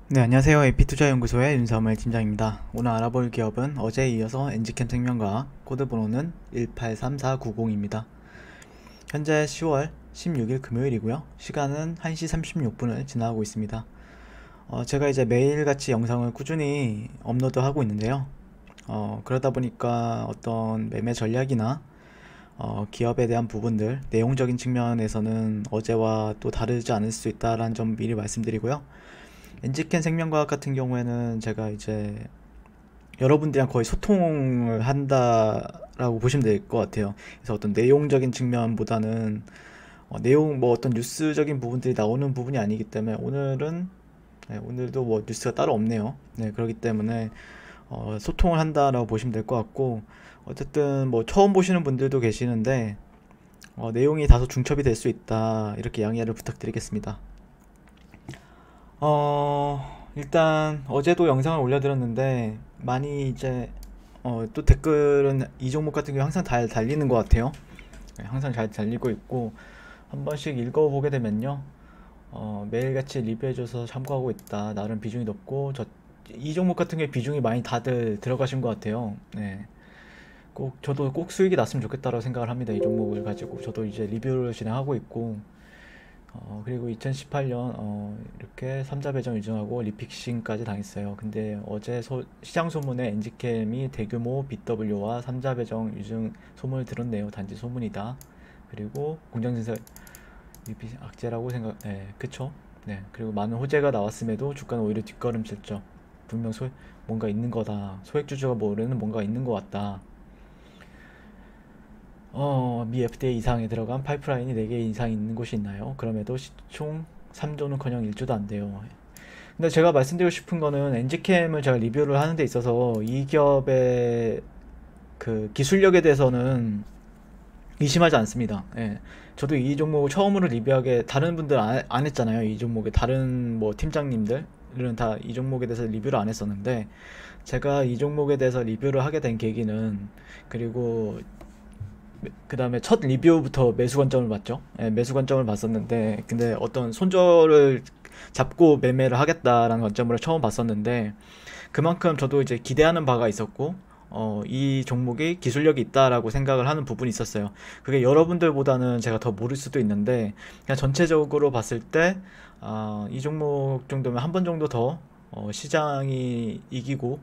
네, 안녕하세요. AP투자연구소의 윤사무엘 팀장입니다. 오늘 알아볼 기업은 어제에 이어서 엔지캠 생명과학, 코드 번호는 183490입니다. 현재 10월 16일 금요일이고요. 시간은 1시 36분을 지나고 있습니다. 제가 이제 매일같이 영상을 꾸준히 업로드하고 있는데요. 그러다 보니까 어떤 매매 전략이나 기업에 대한 부분들, 내용적인 측면에서는 어제와 또 다르지 않을 수 있다라는 점 미리 말씀드리고요. 엔지켄 생명과학 같은 경우에는 제가 이제 여러분들이랑 거의 소통을 한다라고 보시면 될 것 같아요. 그래서 어떤 내용적인 측면보다는 내용 뭐 어떤 뉴스적인 부분들이 나오는 부분이 아니기 때문에 오늘도 뭐 뉴스가 따로 없네요. 네, 그렇기 때문에 소통을 한다라고 보시면 될 것 같고, 어쨌든 뭐 처음 보시는 분들도 계시는데 내용이 다소 중첩이 될 수 있다, 이렇게 양해를 부탁드리겠습니다. 일단 어제도 영상을 올려드렸는데 많이 이제 또 댓글은 이 종목 같은 경우 항상 잘 달리는 것 같아요. 네, 항상 잘 달리고 있고 한 번씩 읽어보게 되면요, 매일같이 리뷰해줘서 참고하고 있다, 나름 비중이 높고, 이 종목 같은 경우에 비중이 많이 다들 들어가신 것 같아요. 네. 저도 꼭 수익이 났으면 좋겠다라고 생각을 합니다. 이 종목을 가지고 저도 이제 리뷰를 진행하고 있고, 그리고 2018년 이렇게 3자 배정 유증하고 리픽싱까지 당했어요. 근데 어제 시장 소문에 엔지캠이 대규모 BW와 3자 배정 유증 소문을 들었네요. 단지 소문이다. 그리고 공장진설 리픽 악재라고 생각, 네, 그쵸? 네, 그리고 많은 호재가 나왔음에도 주가는 오히려 뒷걸음쳤죠. 분명 뭔가 있는 거다. 소액주주가 모르는 뭔가 있는 것 같다. 미 FDA 이상에 들어간 파이프라인이 4개 이상 있는 곳이 있나요? 그럼에도 시총 3조는커녕 1조도 안 돼요. 근데 제가 말씀드리고 싶은 거는, 엔지캠을 제가 리뷰를 하는 데 있어서 이 기업의 그 기술력에 대해서는 의심하지 않습니다. 예. 저도 이 종목을 처음으로 리뷰하게, 다른 분들 안 했잖아요. 이 종목에 다른 뭐 팀장님들은 다 이 종목에 대해서 리뷰를 안 했었는데, 제가 이 종목에 대해서 리뷰를 하게 된 계기는, 그리고 그 다음에 첫 리뷰부터 매수 관점을 봤죠. 예, 매수 관점을 봤었는데, 근데 어떤 손절을 잡고 매매를 하겠다라는 관점으로 처음 봤었는데, 그만큼 저도 이제 기대하는 바가 있었고, 이 종목이 기술력이 있다라고 생각을 하는 부분이 있었어요. 그게 여러분들보다는 제가 더 모를 수도 있는데, 그냥 전체적으로 봤을 때, 이 종목 정도면 한 번 정도 더 시장이 이기고,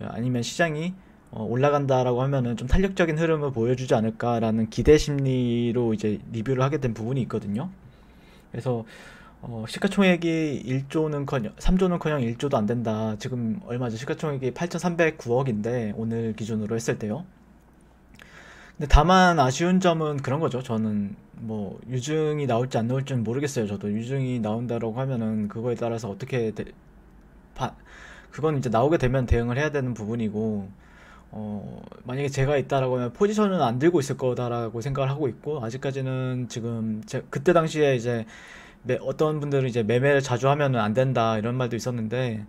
아니면 시장이 올라간다라고 하면은 좀 탄력적인 흐름을 보여주지 않을까라는 기대 심리로 이제 리뷰를 하게 된 부분이 있거든요. 그래서 시가총액이 1조는커녕 3조는커녕 1조도 안 된다. 지금 얼마죠? 시가총액이 8,309억인데 오늘 기준으로 했을 때요. 근데 다만 아쉬운 점은 그런 거죠. 저는 뭐 유증이 나올지 안 나올지는 모르겠어요. 저도 유증이 나온다라고 하면은 그거에 따라서 바- 그건 이제 나오게 되면 대응을 해야 되는 부분이고, 만약에 제가 있다라고 하면 포지션은 안 들고 있을 거다라고 생각을 하고 있고, 아직까지는 지금 그때 당시에 이제 어떤 분들은 이제 매매를 자주 하면은 안 된다 이런 말도 있었는데,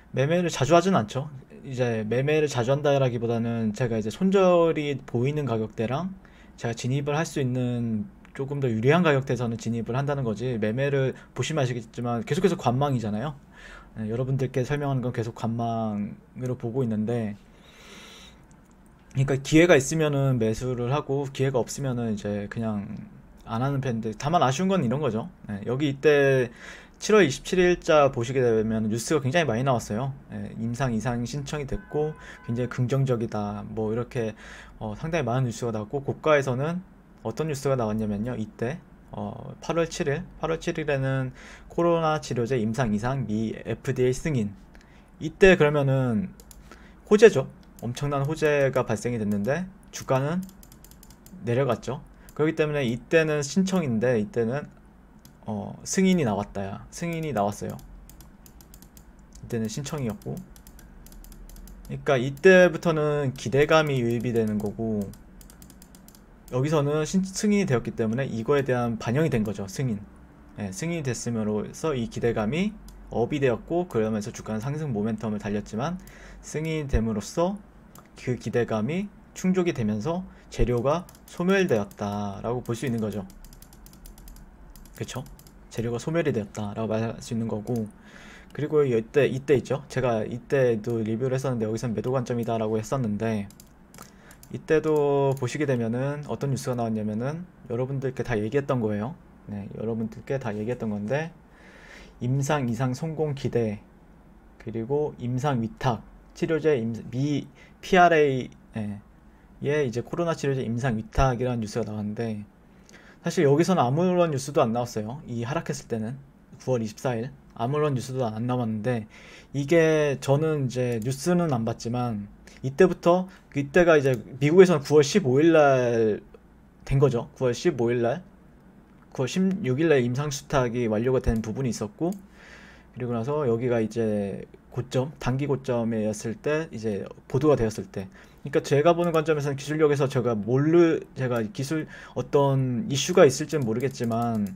매매를 자주 하진 않죠. 이제 매매를 자주 한다라기보다는 제가 이제 손절이 보이는 가격대랑 제가 진입을 할 수 있는 조금 더 유리한 가격대에서는 진입을 한다는 거지, 매매를 보시면 아시겠지만 계속해서 관망이잖아요. 네, 여러분들께 설명하는 건 계속 관망으로 보고 있는데, 그러니까 기회가 있으면은 매수를 하고 기회가 없으면은 이제 그냥 안 하는 편인데, 다만 아쉬운 건 이런 거죠. 네, 여기 이때 7월 27일자 보시게 되면 뉴스가 굉장히 많이 나왔어요. 네, 임상 이상 신청이 됐고 굉장히 긍정적이다, 뭐 이렇게 상당히 많은 뉴스가 나왔고, 고가에서는 어떤 뉴스가 나왔냐면요, 이때 8월 7일에는 코로나 치료제 임상 이상 미 FDA 승인. 이때 그러면은 호재죠. 엄청난 호재가 발생이 됐는데 주가는 내려갔죠. 그렇기 때문에 이때는 신청인데, 이때는 승인이 나왔다야. 승인이 나왔어요. 이때는 신청이었고. 그러니까 이때부터는 기대감이 유입이 되는 거고, 여기서는 승인이 되었기 때문에 이거에 대한 반영이 된 거죠. 승인. 네, 승인이 됐음으로써 이 기대감이 업이 되었고, 그러면서 주가는 상승 모멘텀을 달렸지만, 승인이 됨으로써 그 기대감이 충족이 되면서 재료가 소멸되었다라고 볼 수 있는 거죠. 그쵸? 재료가 소멸이 되었다라고 말할 수 있는 거고, 그리고 이때 있죠. 제가 이때도 리뷰를 했었는데 여기선 매도 관점이다 라고 했었는데, 이때도 보시게 되면은 어떤 뉴스가 나왔냐면은 여러분들께 다 얘기했던 거예요. 네, 여러분들께 다 얘기했던 건데, 임상 이상 성공 기대, 그리고 임상 위탁 치료제 PRA 예, 이제 코로나 치료제 임상 위탁이라는 뉴스가 나왔는데, 사실 여기서는 아무런 뉴스도 안 나왔어요. 이 하락했을 때는 9월 24일 아무런 뉴스도 안 나왔는데, 이게 저는 이제 뉴스는 안 봤지만 이때가 이제 미국에서는 9월 15일 날 된 거죠. 9월 15일 날 9월 16일 날 임상 수탁이 완료가 된 부분이 있었고, 그리고 나서 여기가 이제 단기 고점이었을 때, 이제 보도가 되었을 때. 그러니까 제가 보는 관점에서는 기술력에서 제가 기술 어떤 이슈가 있을지는 모르겠지만,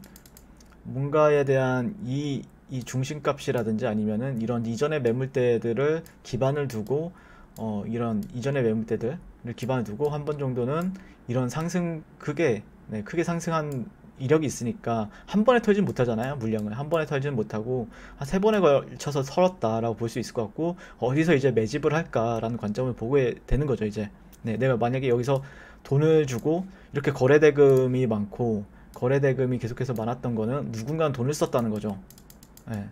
뭔가에 대한 이 중심값이라든지 아니면은 이런 이전의 매물대들을 기반을 두고, 이런 이전의 매물대들을 기반을 두고 한 번 정도는 이런 크게 상승한 이력이 있으니까 한 번에 털진 못하잖아요. 물량을 한 번에 털지는 못하고 한 세 번에 걸쳐서 털었다라고 볼 수 있을 것 같고, 어디서 이제 매집을 할까라는 관점을 보게 되는 거죠. 이제 내가 만약에 여기서 돈을 주고 이렇게 거래대금이 계속해서 많았던 거는 누군가는 돈을 썼다는 거죠. 네.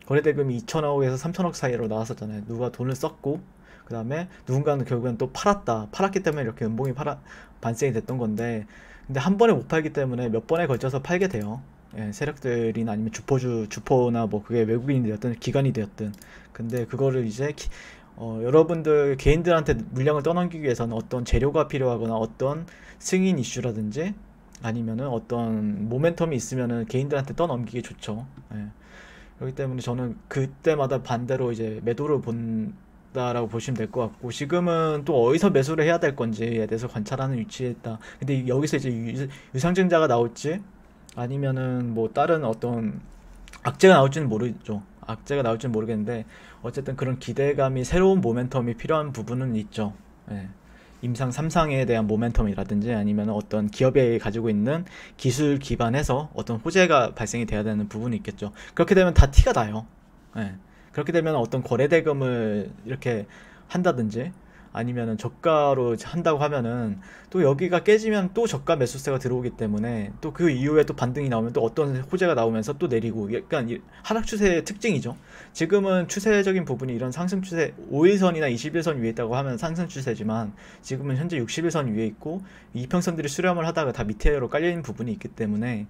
거래대금이 2천억에서 3천억 사이로 나왔었잖아요. 누가 돈을 썼고, 그 다음에 누군가는 결국엔 또 팔았기 때문에 이렇게 반생이 됐던 건데, 근데 한 번에 못 팔기 때문에 몇 번에 걸쳐서 팔게 돼요. 예, 세력들이나 아니면 주포나 뭐 그게 외국인이 되었든 기관이 되었든. 근데 그거를 이제 여러분들 개인들한테 물량을 떠넘기기 위해서는 어떤 재료가 필요하거나 어떤 승인 이슈라든지 아니면은 어떤 모멘텀이 있으면은 개인들한테 떠넘기기 좋죠. 예. 그렇기 때문에 저는 그때마다 반대로 이제 매도를 본다라고 보시면 될 것 같고, 지금은 또 어디서 매수를 해야 될 건지에 대해서 관찰하는 위치에 있다. 근데 여기서 이제 유상증자가 나올지 아니면은 뭐 다른 어떤 악재가 나올지는 모르죠. 악재가 나올지는 모르겠는데, 어쨌든 그런 기대감이, 새로운 모멘텀이 필요한 부분은 있죠. 예. 임상 3상에 대한 모멘텀이라든지 아니면 어떤 기업이 가지고 있는 기술 기반에서 어떤 호재가 발생이 돼야 되는 부분이 있겠죠. 그렇게 되면 다 티가 나요. 예. 그렇게 되면 어떤 거래대금을 이렇게 한다든지 아니면은 저가로 한다고 하면은, 또 여기가 깨지면 또 저가 매수세가 들어오기 때문에 또 그 이후에 또 반등이 나오면 또 어떤 호재가 나오면서 또 내리고, 약간 하락 추세의 특징이죠. 지금은 추세적인 부분이 이런 상승 추세, 5일선이나 21선 위에 있다고 하면 상승 추세지만, 지금은 현재 60일선 위에 있고 이평선들이 수렴을 하다가 다 밑으로 깔려있는 부분이 있기 때문에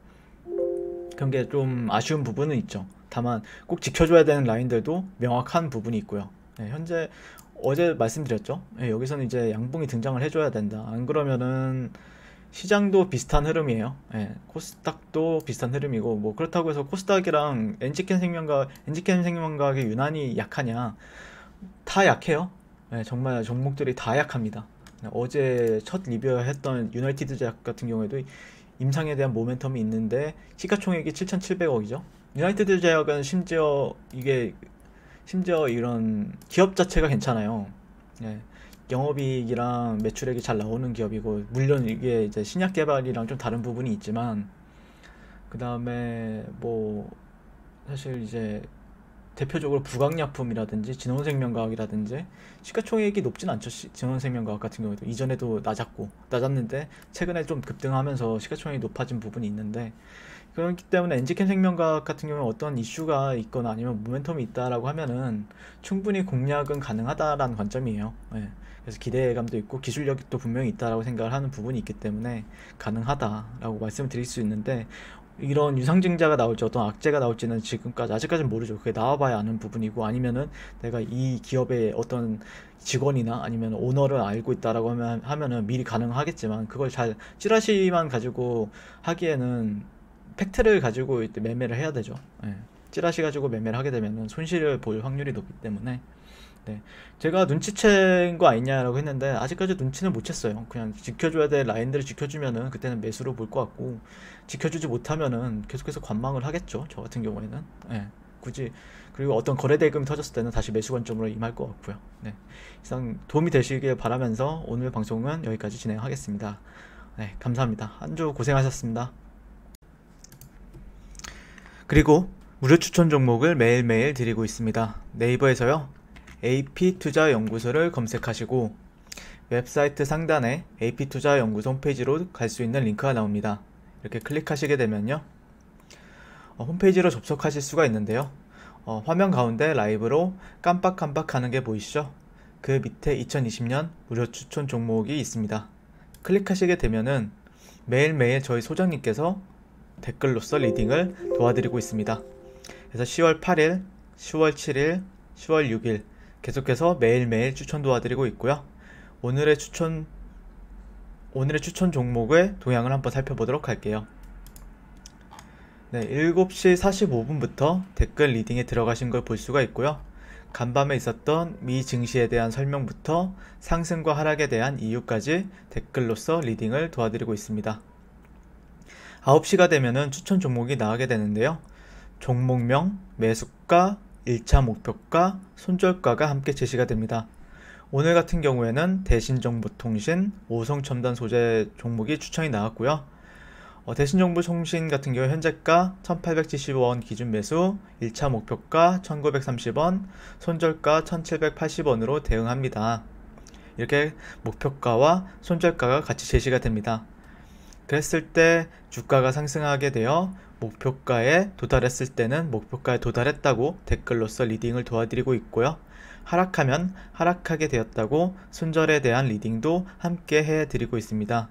그런 게 좀 아쉬운 부분은 있죠. 다만 꼭 지켜줘야 되는 라인들도 명확한 부분이 있고요. 네, 현재 어제 말씀드렸죠. 네, 여기서는 이제 양봉이 등장을 해줘야 된다. 안 그러면은 시장도 비슷한 흐름이에요. 네, 코스닥도 비슷한 흐름이고, 뭐 그렇다고 해서 코스닥이랑 엔지캠 생명과학이 유난히 약하냐? 다 약해요. 네, 정말 종목들이 다 약합니다. 네, 어제 첫 리뷰했던 유나이티드 제약 같은 경우에도 임상에 대한 모멘텀이 있는데 시가총액이 7,700억이죠. 유나이티드 제약은 심지어 이런 기업 자체가 괜찮아요. 예, 영업이익이랑 매출액이 잘 나오는 기업이고, 물론 이게 이제 신약 개발이랑 좀 다른 부분이 있지만, 그 다음에 뭐 사실 이제 대표적으로 부강약품이라든지 진원생명과학이라든지 시가총액이 높진 않죠. 진원생명과학 같은 경우에도 이전에도 낮았는데 최근에 좀 급등하면서 시가총액이 높아진 부분이 있는데, 그렇기 때문에 엔지캠 생명과학 같은 경우는 어떤 이슈가 있거나 아니면 모멘텀이 있다라고 하면은 충분히 공략은 가능하다라는 관점이에요. 예. 그래서 기대감도 있고 기술력도 분명히 있다라고 생각을 하는 부분이 있기 때문에 가능하다라고 말씀을 드릴 수 있는데, 이런 유상증자가 나올지 어떤 악재가 나올지는 아직까지는 모르죠. 그게 나와봐야 아는 부분이고, 아니면은 내가 이 기업의 어떤 직원이나 아니면 오너를 알고 있다라고 하면은 미리 가능하겠지만, 그걸 잘 찌라시만 가지고 하기에는 팩트를 가지고 매매를 해야 되죠. 예. 찌라시 가지고 매매를 하게 되면은 손실을 볼 확률이 높기 때문에, 네. 제가 눈치챈 거 아니냐라고 했는데 아직까지 눈치는 못 챘어요. 그냥 지켜줘야 될 라인들을 지켜주면은 그때는 매수로 볼 것 같고, 지켜주지 못하면은 계속해서 관망을 하겠죠. 저 같은 경우에는. 예. 굳이. 그리고 어떤 거래 대금이 터졌을 때는 다시 매수 관점으로 임할 것 같고요. 네. 이상 도움이 되시길 바라면서 오늘 방송은 여기까지 진행하겠습니다. 네, 감사합니다. 한 주 고생하셨습니다. 그리고 무료 추천 종목을 매일매일 드리고 있습니다. 네이버에서요. AP투자연구소를 검색하시고 웹사이트 상단에 AP투자연구소 홈페이지로 갈 수 있는 링크가 나옵니다. 이렇게 클릭하시게 되면요. 홈페이지로 접속하실 수가 있는데요. 화면 가운데 라이브로 깜빡깜빡 하는 게 보이시죠? 그 밑에 2020년 무료 추천 종목이 있습니다. 클릭하시게 되면은 매일매일 저희 소장님께서 댓글로서 리딩을 도와드리고 있습니다. 그래서 10월 8일, 10월 7일, 10월 6일 계속해서 매일매일 추천 도와드리고 있고요. 오늘의 추천 종목의 동향을 한번 살펴보도록 할게요. 네, 7시 45분부터 댓글 리딩에 들어가신 걸 볼 수가 있고요. 간밤에 있었던 미 증시에 대한 설명부터 상승과 하락에 대한 이유까지 댓글로서 리딩을 도와드리고 있습니다. 9시가 되면은 추천 종목이 나가게 되는데요. 종목명, 매수가, 1차 목표가, 손절가가 함께 제시가 됩니다. 오늘 같은 경우에는 대신정보통신, 오성첨단 소재 종목이 추천이 나왔고요. 대신정보통신 같은 경우 현재가 1870원 기준 매수, 1차 목표가 1930원, 손절가 1780원으로 대응합니다. 이렇게 목표가와 손절가가 같이 제시가 됩니다. 그랬을 때 주가가 상승하게 되어 목표가에 도달했을 때는 목표가에 도달했다고 댓글로서 리딩을 도와드리고 있고요. 하락하면 하락하게 되었다고 손절에 대한 리딩도 함께 해드리고 있습니다.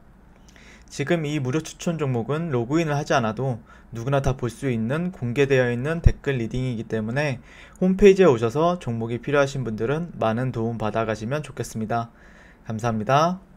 지금 이 무료 추천 종목은 로그인을 하지 않아도 누구나 다 볼 수 있는 공개되어 있는 댓글 리딩이기 때문에 홈페이지에 오셔서 종목이 필요하신 분들은 많은 도움 받아 가시면 좋겠습니다. 감사합니다.